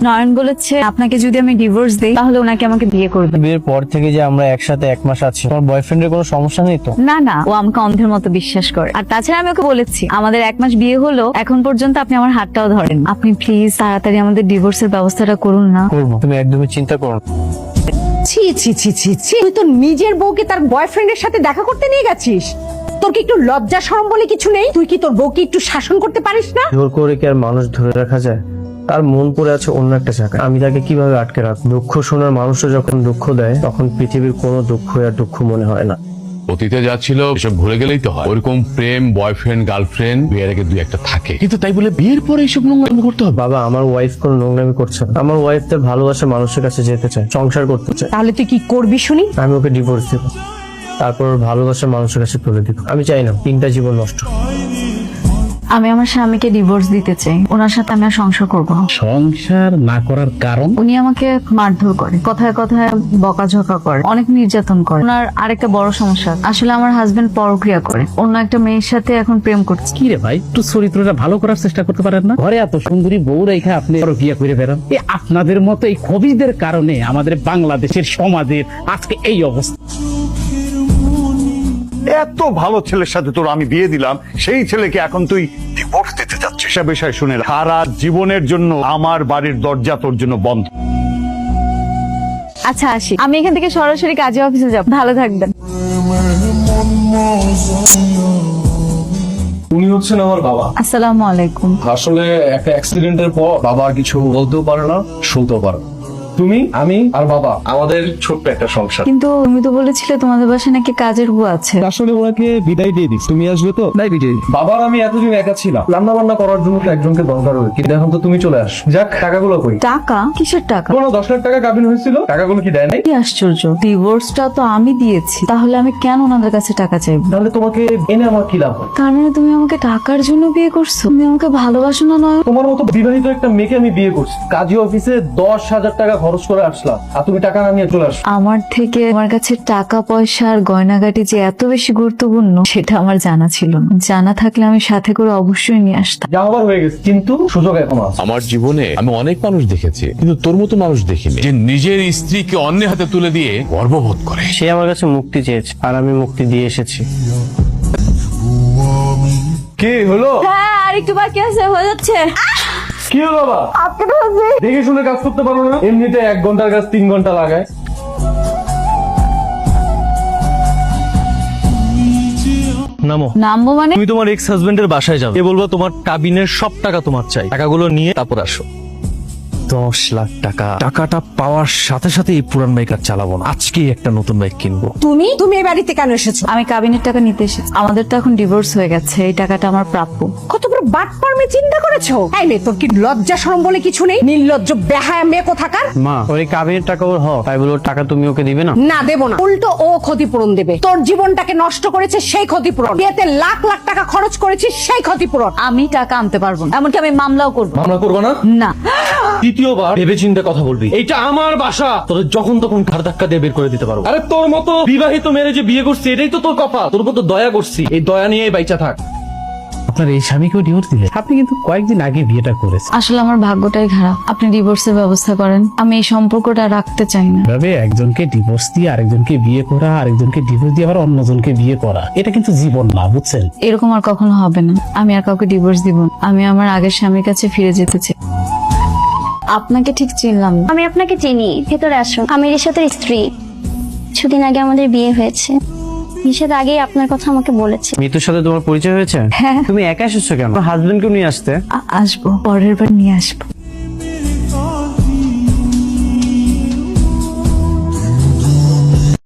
নয়ন বলেছে আপনাকে যদি আমি ডিভোর্স দেই তাহলে ওনাকে আমাকে বিয়ে করবে। বিয়ের পর থেকে যে আমরা একসাথে 1 মাস আছি, তোমার বয়ফ্রেন্ডের কোনো সমস্যা নেই তো? না না, ও আমাকে অন্ধের মতো বিশ্বাস করে। আর তাছাড়া আমি ওকে বলেছি আমাদের 1 মাস বিয়ে হলো, এখন পর্যন্ত আপনি আমার হাতটাও ধরেন। আপনি প্লিজ তাড়াতাড়ি আমাদের ডিভোর্সের ব্যবস্থাটা করুন না। করবো, তুমি একদমই চিন্তা করো না। ছি ছি ছি ছি ছি, তুই তো নিজের বউকে তার বয়ফ্রেন্ডের সাথে দেখা করতে নিয়ে গেছিস। তোর কি একটু লজ্জা শরম বলে কিছু নেই? তুই কি তোর বউকে একটু শাসন করতে পারিস না? জোর করে কি আর মানুষ ধরে রাখা যায়? তার মন পড়ে আছে অন্য একটা জায়গায়, আমি তাকে কিভাবে আটকে রাখবো? দুঃখ শোনার মানুষও যখন দুঃখ দেয় তখন পৃথিবীর কোনো দুঃখ আর দুঃখ মনে হয় না। অতীতে যা ছিল এসব ভুলে গেলেই তো হয়। ওরকম প্রেম, বয়ফ্রেন্ড, গার্লফ্রেন্ড বিয়ের আগে 2-1টা থাকে, কিন্তু তাই বলে বিয়ের পরে এইসব নোংরামি করতে হবে? বাবা, আমার ওয়াইফ কোনো নোংরামি করছে না। আমার ওয়াইফ তার ভালোবাসা মানুষের কাছে যেতে চায়, সংসার করতে চায়। তাহলে তুই কি করবি শুনি? আমি ওকে ডিভোর্স দেবো, তারপর ওর ভালোবাসা মানুষের কাছে তুলে দিব। আমি চাই না 3টা জীবন নষ্ট। আমি আমার স্বামীকে ডিভোর্স দিতে চাই, ওনার সাথে আমি আর সংসার করবো না। সংসার না করার কারণ? উনি আমাকে মারধর করে, কথায় কথায় বকাঝকা করে, অনেক নির্যাতন করে। ওনার আরেকটা বড় সমস্যা, আসলে আমার হাজবেন্ড পরক্রিয়া করে, অন্য একটা মেয়ের সাথে এখন প্রেম করছে। কি রে ভাই, একটু চরিত্রটা ভালো করার চেষ্টা করতে পারেন না? ঘরে এত সুন্দরী বউ রেখা আপনি বিয়ে করে বেড়ান। আপনাদের মতো এই খবিজদের কারণে আমাদের বাংলাদেশের সমাজের আজকে এই অবস্থা। এত ভালো ছেলের সাথে তোর আমি বিয়ে দিলাম, সেই ছেলেকে এখন তুই ডিভোর্স দিতে যাচ্ছিস? সে বিষয় শুনে সারা জীবনের জন্য আমার বাড়ির দরজা তোর জন্য বন্ধ। আচ্ছা আসি, আমি এখান থেকে সরাসরি কাজী অফিসে যাব। ভালো থাকবেন। উনি হচ্ছেন আমার বাবা। আসসালামু আলাইকুম। আসলে একটা অ্যাক্সিডেন্টের পর বাবা কিছু বলতেও পারে না, শুনতেও পারে না। তুমি, আমি আর বাবা, আমাদের ছোট্ট একটা সংসার। কিন্তু তুমি তো বলেছিলে তোমাদের বাসায় নাকি কাজের বউ আছে। আসলে ওনাকে বিদায় দিয়ে দিস, তুমি আসবে তো তাই বিদায়। বাবার আমি এতদিন একা ছিলাম, রান্না বান্না করার জন্য তো একজনকে দরকার হবে, কিন্তু এখন তো তুমি চলে আস। যাক, টাকাগুলো কই? টাকা? কিসের টাকা? কোনো 10 লাখ টাকা কাবিন হয়েছিল, টাকাগুলো কি দেয় নাই? কি আশ্চর্য, ডিভোর্সটা তো আমি দিয়েছি, তাহলে আমি কেন ওনাদের কাছে টাকা চাইবো? তাহলে তোমাকে এনে আমার কি লাভ হয়? তার মানে তুমি আমাকে টাকার জন্য বিয়ে করছো? তুমি আমাকে ভালোবাসো না? নয়, তোমার মতো বিবাহিত একটা মেয়েকে আমি বিয়ে করছি, কাজী অফিসে 10,000 টাকা খরচ করে আসলাম, আর তুমি টাকা না নিয়ে চলে আসো। আমার থেকে আমার কাছে টাকা পয়সা আর গয়নাগাটি যে এত বেশি গুরুত্বপূর্ণ সেটা আমার জানা ছিল না। জানা থাকলে আমি সাথে করে অবশ্যই নিয়ে আসতাম। যা হবার হয়ে গেছে, কিন্তু সুযোগ এখনো আছে। আমার জীবনে আমি অনেক মানুষ দেখেছি, কিন্তু তোর মতো মানুষ দেখিনি যে নিজের স্ত্রীকে অন্যের হাতে তুলে দিয়ে গর্ববোধ করে। সে আমার কাছে মুক্তি চেয়েছে আর আমি মুক্তি দিয়ে এসেছি। কি হলো? হ্যাঁ, আর একটু বাকি আছে, হয়ে যাচ্ছে। কি হলো বাবা? দেখে শুনে কাজ করতে পারো না? এমনিতে 1 ঘন্টার কাজ 3 ঘন্টা লাগায়। নামো। নামবো মানে? তুমি তোমার এক্স হাজবেন্ডের বাসায় যাবে, এ বলবো তোমার কাবিনের সব টাকা তোমার চাই, টাকাগুলো নিয়ে তারপর আসো। 10 লাখ টাকা। টাকাটা পাওয়ার সাথে সাথে এই পুরান বাইক আর চালাবো না, আজকেই একটা নতুন বাইক কিনবো। তুমি তুমি এই বাড়িতে কেন এসেছো? আমি কাবিনের টাকা নিতে এসেছি। আমাদের তো এখন ডিভোর্স হয়ে গেছে, এই টাকাটা আমার প্রাপ্য। কত বড় বাটপার মেয়ে চিন্তা করেছো? এই মেয়ে, তোর কি লজ্জা শরম বলে কিছু নেই? নির্লজ্জ বেহায়া মেয়ে কোথাকার। মা, ওর এই কাবিনের টাকা ওর হক, তাই বলে ওর টাকা তুমি ওকে দিবে না? না, দেবো না, উল্টো ও ক্ষতিপূরণ দেবে। তোর জীবনটাকে নষ্ট করেছে সেই ক্ষতিপূরণ, বিয়েতে লাখ লাখ টাকা খরচ করেছিস সেই ক্ষতিপূরণ। আমি টাকা আনতে পারবো না, এমনকি আমি মামলাও করবো মামলা করবো না? না। দ্বিতীয়বার ভেবে চিন্তে কথা বলবি। এইটা আমার বাসা, তোর যখন তখন ঘাড় ধাক্কা দিয়ে বের করে দিতে পারবো। আরে তোর মতো বিবাহিত মেরে যে বিয়ে করছি, এটাই তো তোর কপাল। তোর মতো দয়া করছি, এই দয়া নিয়ে বাইচা থাক। আপনার এই স্বামীকেও ডিভোর্স দিলে? আপনি কিন্তু কয়েকদিন আগে বিয়েটা করেছেন। আসলে আমার ভাগ্যটাই খারাপ, আপনি ডিভোর্সের ব্যবস্থা করেন, আমি এই সম্পর্কটা রাখতে চাই না। এভাবে একজনকে ডিভোর্স দিয়ে আরেকজনকে বিয়ে করা, আরেকজনকে ডিভোর্স দিয়ে আবার অন্যজনকে বিয়ে করা, এটা কিন্তু জীবন না, বুঝছেন? এরকম আর কখনো হবে না। আমি আর কাউকে ডিভোর্স দিব না। আমি আমার আগের স্বামীর কাছে ফিরে যেতে চাই। আপনাকে ঠিক চিনলাম না। আমি আপনাকে চিনি, ভেতরে আসুন। আমি রিশাতের স্ত্রী, কিছুদিন আগে আমাদের বিয়ে হয়েছে। রিশাত আগেই আপনার কথা আমাকে বলেছে। মৃত্যুর সাথে তোমার পরিচয় হয়েছে? হ্যাঁ। তুমি একা এসেছো কেন? হাজবেন্ডকে নিয়ে আসতে। আসবো, পরের বার নিয়ে আসবো।